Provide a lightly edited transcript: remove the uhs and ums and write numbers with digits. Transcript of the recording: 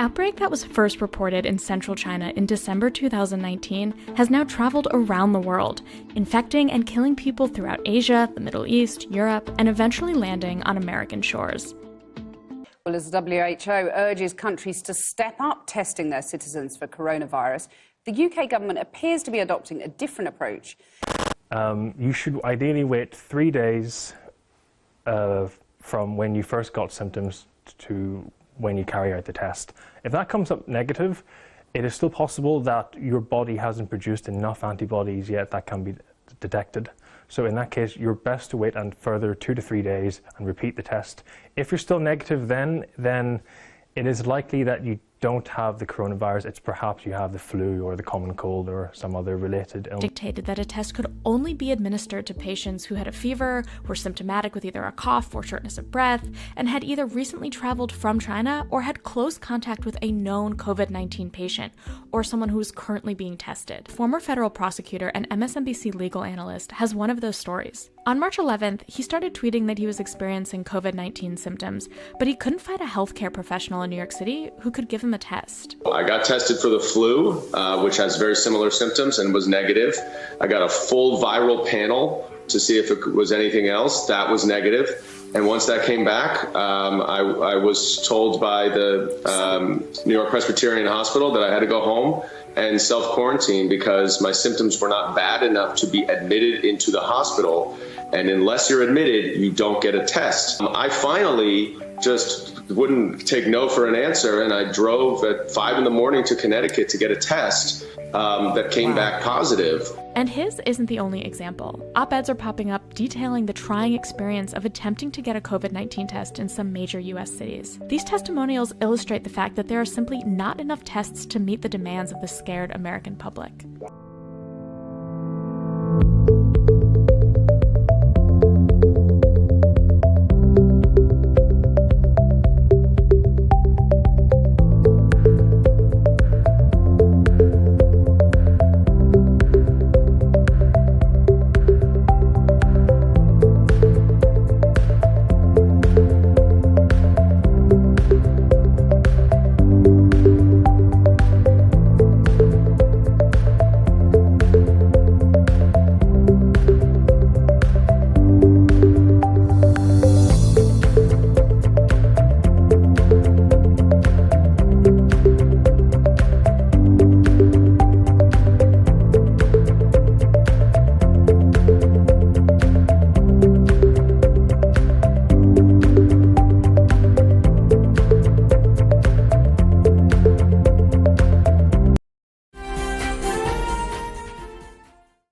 outbreak that was first reported in central China in December 2019 has now traveled around the world, infecting and killing people throughout Asia, the Middle East, Europe, and eventually landing on American shores. Well, as the WHO urges countries to step up testing their citizens for coronavirus, the UK government appears to be adopting a different approach. You should ideally wait 3 days from when you first got symptoms to when you carry out the test. If that comes up negative, it is still possible that your body hasn't produced enough antibodies yet that can be detected. So in that case, you're best to wait and further 2 to 3 days and repeat the test. If you're still negative, then it is likely that you don't have the coronavirus. It's perhaps you have the flu or the common cold or some other related illness. Dictated that a test could only be administered to patients who had a fever, were symptomatic with either a cough or shortness of breath, and had either recently traveled from China or had close contact with a known COVID-19 patient or someone who is currently being tested. Former federal prosecutor and MSNBC legal analyst has one of those stories. On March 11th, he started tweeting that he was experiencing COVID-19 symptoms, but he couldn't find a healthcare professional in New York City who could give him a test. I got tested for the flu, which has very similar symptoms, and was negative. I got a full viral panel to see if it was anything else. That was negative. And once that came back, I was told by the New York Presbyterian Hospital that I had to go home and self-quarantine because my symptoms were not bad enough to be admitted into the hospital. And unless you're admitted, you don't get a test. I finally just wouldn't take no for an answer, and I drove at 5 in the morning to Connecticut to get a test that came back positive. And his isn't the only example. Op-eds are popping up detailing the trying experience of attempting to get a COVID-19 test in some major US cities. These testimonials illustrate the fact that there are simply not enough tests to meet the demands of the scared American public.